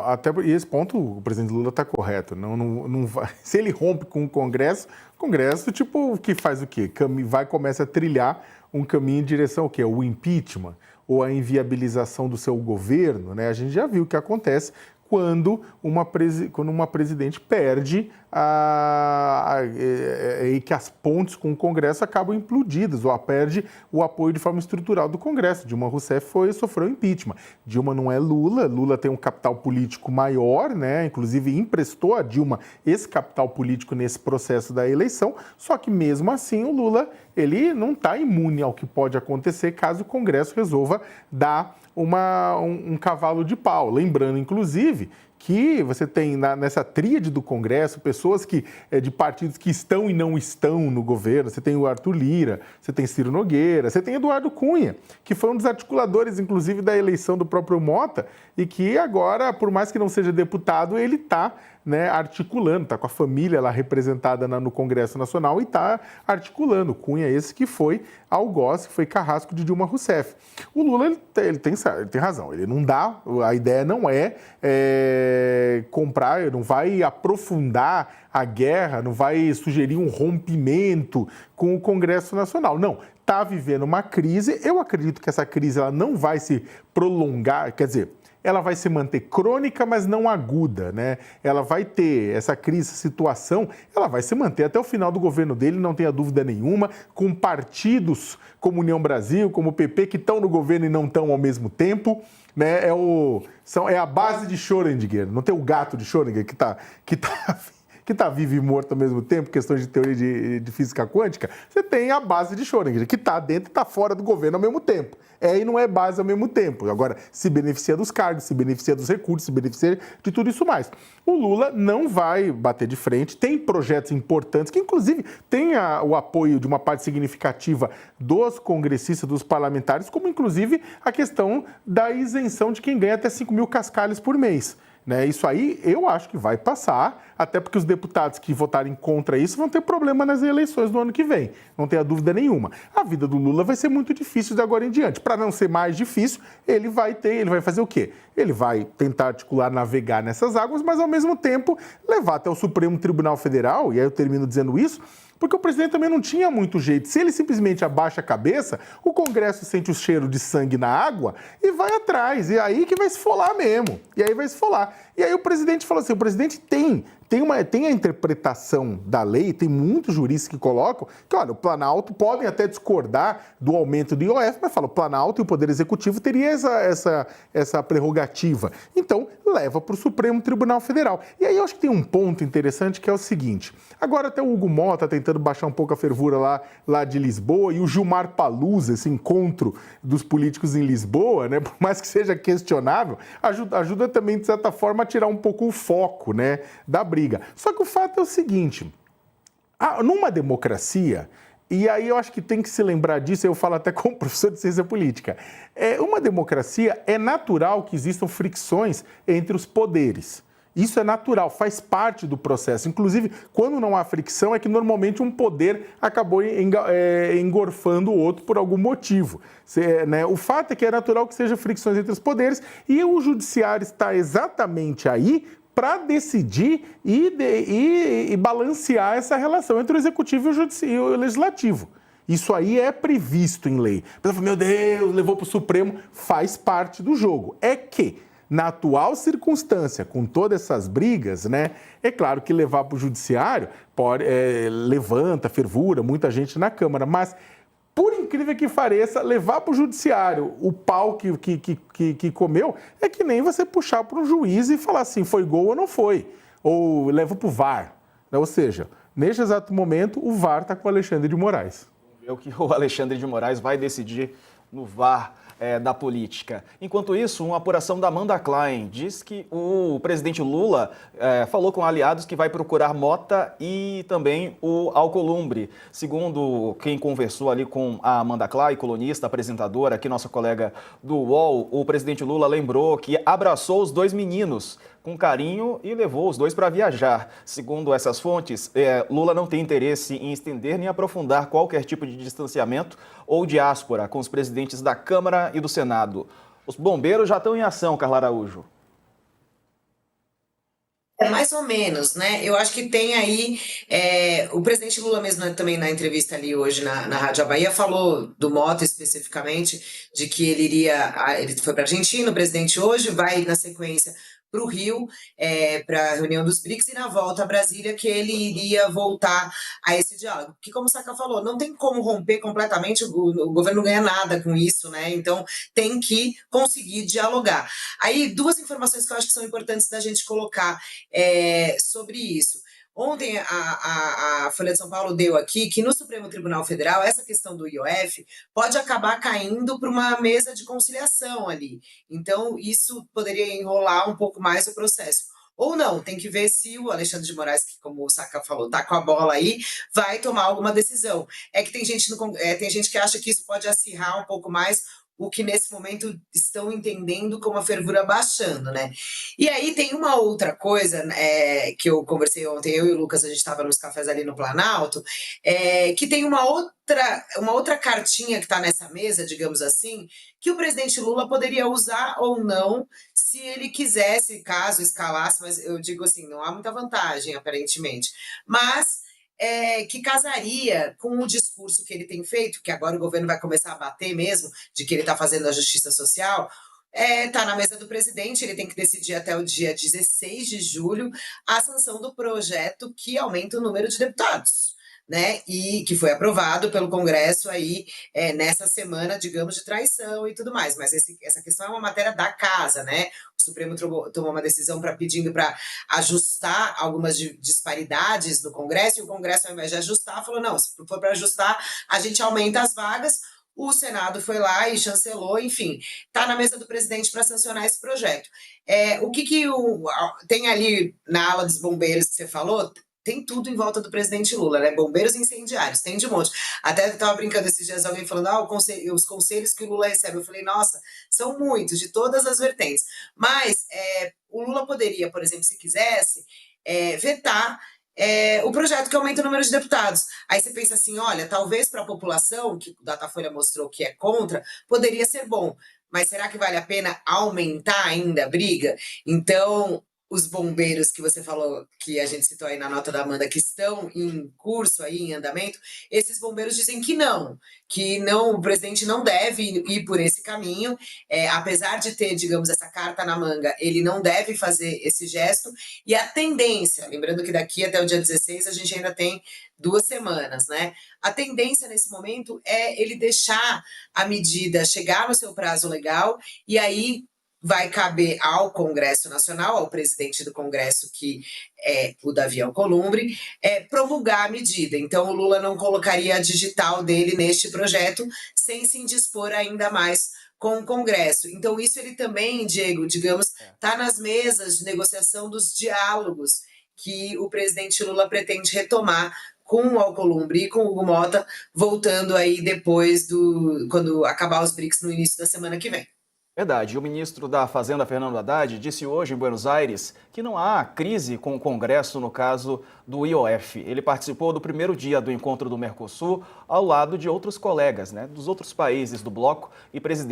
Até e esse ponto o presidente Lula está correto. Não vai, se ele rompe com o Congresso, tipo, que faz o quê? Começa a trilhar um caminho em direção ao quê? O impeachment ou a inviabilização do seu governo, né? A gente já viu o que acontece quando uma presidente perde e que as pontes com o Congresso acabam implodidas, ou perde o apoio de forma estrutural do Congresso. Dilma Rousseff sofreu impeachment. Dilma não é Lula, Lula tem um capital político maior, né? Inclusive emprestou a Dilma esse capital político nesse processo da eleição, só que mesmo assim o Lula ele não está imune ao que pode acontecer caso o Congresso resolva dar um cavalo de pau. Lembrando, inclusive, que você tem nessa tríade do Congresso pessoas de partidos que estão e não estão no governo. Você tem o Arthur Lira, você tem Ciro Nogueira, você tem Eduardo Cunha, que foi um dos articuladores, inclusive, da eleição do próprio Mota e que agora, por mais que não seja deputado, ele está articulando, está com a família lá representada no Congresso Nacional e está articulando. Cunha esse que foi algoz, que foi carrasco de Dilma Rousseff. O Lula ele tem razão, ele não dá, a ideia não é comprar, não vai aprofundar a guerra, não vai sugerir um rompimento com o Congresso Nacional. Não, está vivendo uma crise, eu acredito que essa crise ela não vai se prolongar, quer dizer, ela vai se manter crônica, mas não aguda, né? Ela vai ter essa crise, essa situação, ela vai se manter até o final do governo dele, não tenha dúvida nenhuma, com partidos como União Brasil, como o PP, que estão no governo e não estão ao mesmo tempo, né? É a base de Schrödinger, não tem o gato de Schrödinger que tá vivo e morto ao mesmo tempo, questões de teoria de física quântica, você tem a base de Schrödinger, que está dentro e está fora do governo ao mesmo tempo. E não é base ao mesmo tempo. Agora, se beneficia dos cargos, se beneficia dos recursos, se beneficia de tudo isso mais. O Lula não vai bater de frente, tem projetos importantes, que inclusive tem o apoio de uma parte significativa dos congressistas, dos parlamentares, como inclusive a questão da isenção de quem ganha até 5 mil cascalhos por mês. Isso aí eu acho que vai passar, até porque os deputados que votarem contra isso vão ter problema nas eleições do ano que vem, não tenha dúvida nenhuma. A vida do Lula vai ser muito difícil de agora em diante. Para não ser mais difícil, ele vai fazer o quê? Ele vai tentar articular, navegar nessas águas, mas ao mesmo tempo levar até o Supremo Tribunal Federal, e aí eu termino dizendo isso, porque o presidente também não tinha muito jeito. Se ele simplesmente abaixa a cabeça, o Congresso sente o cheiro de sangue na água e vai atrás. E aí que vai se esfolar mesmo. E aí vai se esfolar. E aí o presidente falou assim, o presidente tem a interpretação da lei, tem muitos juristas que colocam que, olha, o Planalto podem até discordar do aumento do IOF, mas fala, o Planalto e o Poder Executivo teria essa prerrogativa. Então, leva para o Supremo Tribunal Federal. E aí eu acho que tem um ponto interessante que é o seguinte, agora até o Hugo Mota está tentando baixar um pouco a fervura lá de Lisboa, e o Gilmar Palusa, esse encontro dos políticos em Lisboa, né, por mais que seja questionável, ajuda também, de certa forma, a tirar um pouco o foco, né, da briga. Só que o fato é o seguinte, numa democracia, e aí eu acho que tem que se lembrar disso, eu falo até como professor de ciência política, uma democracia é natural que existam fricções entre os poderes. Isso é natural, faz parte do processo. Inclusive, quando não há fricção, é que normalmente um poder acabou engorfando o outro por algum motivo. O fato é que é natural que sejam fricções entre os poderes e o judiciário está exatamente aí para decidir e balancear essa relação entre o executivo e o legislativo. Isso aí é previsto em lei. A pessoa fala, meu Deus, levou para o Supremo, faz parte do jogo. É que, na atual circunstância, com todas essas brigas, né, é claro que levar para o judiciário levanta fervura, muita gente na Câmara, mas, por incrível que pareça, levar para o judiciário o pau que comeu é que nem você puxar para um juiz e falar assim, foi gol ou não foi, ou leva para o VAR. Ou seja, neste exato momento, o VAR está com o Alexandre de Moraes. Vamos ver o que o Alexandre de Moraes vai decidir no VAR da política. Enquanto isso, uma apuração da Amanda Klein diz que o presidente Lula falou com aliados que vai procurar Mota e também o Alcolumbre. Segundo quem conversou ali com a Amanda Klein, colunista, apresentadora, aqui nossa colega do UOL, o presidente Lula lembrou que abraçou os dois meninos com carinho e levou os dois para viajar. Segundo essas fontes, Lula não tem interesse em estender nem aprofundar qualquer tipo de distanciamento ou diáspora com os presidentes da Câmara e do Senado. Os bombeiros já estão em ação, Carla Araújo. É mais ou menos, né? Eu acho que tem aí. O presidente Lula mesmo, né, também na entrevista ali hoje na Rádio Bahia falou do Mota especificamente, de que ele iria. Ele foi para a Argentina, o presidente hoje, vai na sequência para o Rio, para a reunião dos BRICS, e na volta a Brasília, que ele iria voltar a esse diálogo. Porque, como o Saka falou, não tem como romper completamente, o governo não ganha nada com isso, né? Então tem que conseguir dialogar. Aí, duas informações que eu acho que são importantes da gente colocar sobre isso. Ontem a Folha de São Paulo deu aqui que no Supremo Tribunal Federal essa questão do IOF pode acabar caindo para uma mesa de conciliação ali. Então, isso poderia enrolar um pouco mais o processo. Ou não, tem que ver se o Alexandre de Moraes, que como o Saka falou, tá com a bola aí, vai tomar alguma decisão. É que tem gente que acha que isso pode acirrar um pouco mais o que nesse momento estão entendendo como a fervura baixando, né? E aí tem uma outra coisa que eu conversei ontem, eu e o Lucas, a gente estava nos cafés ali no Planalto, que tem uma outra cartinha que está nessa mesa, digamos assim, que o presidente Lula poderia usar ou não, se ele quisesse, caso escalasse, mas eu digo assim, não há muita vantagem, aparentemente. Mas que casaria com o discurso que ele tem feito, que agora o governo vai começar a bater mesmo, de que ele está fazendo a justiça social. Está na mesa do presidente, ele tem que decidir até o dia 16 de julho a sanção do projeto que aumenta o número de deputados, né? E que foi aprovado pelo Congresso aí nessa semana, digamos, de traição e tudo mais. Mas essa questão é uma matéria da casa, né? O Supremo tomou uma decisão pedindo para ajustar algumas disparidades no Congresso, e o Congresso, ao invés de ajustar, falou: não, se for para ajustar, a gente aumenta as vagas. O Senado foi lá e chancelou, enfim, está na mesa do presidente para sancionar esse projeto. O que tem ali na ala dos bombeiros que você falou? Tem tudo em volta do presidente Lula, né? Bombeiros e incendiários, tem de monte. Até estava brincando esses dias, alguém falando, os conselhos que o Lula recebe. Eu falei, nossa, são muitos, de todas as vertentes. Mas o Lula poderia, por exemplo, se quisesse, vetar o projeto que aumenta o número de deputados. Aí você pensa assim, olha, talvez para a população, que o Datafolha mostrou que é contra, poderia ser bom. Mas será que vale a pena aumentar ainda a briga? Então, os bombeiros que você falou, que a gente citou aí na nota da Amanda, que estão em curso aí, em andamento, esses bombeiros dizem que não, o presidente não deve ir por esse caminho, apesar de ter, digamos, essa carta na manga, ele não deve fazer esse gesto, e a tendência, lembrando que daqui até o dia 16 a gente ainda tem 2 semanas, né? A tendência nesse momento é ele deixar a medida chegar no seu prazo legal, e aí vai caber ao Congresso Nacional, ao presidente do Congresso, que é o Davi Alcolumbre, promulgar a medida. Então, o Lula não colocaria a digital dele neste projeto, sem se indispor ainda mais com o Congresso. Então, isso ele também, Diego, digamos, está nas mesas de negociação dos diálogos que o presidente Lula pretende retomar com o Alcolumbre e com o Hugo Mota, voltando aí depois quando acabar os BRICS no início da semana que vem. Verdade. O ministro da Fazenda, Fernando Haddad, disse hoje em Buenos Aires que não há crise com o Congresso no caso do IOF. Ele participou do primeiro dia do encontro do Mercosul ao lado de outros colegas, dos outros países do bloco e presidente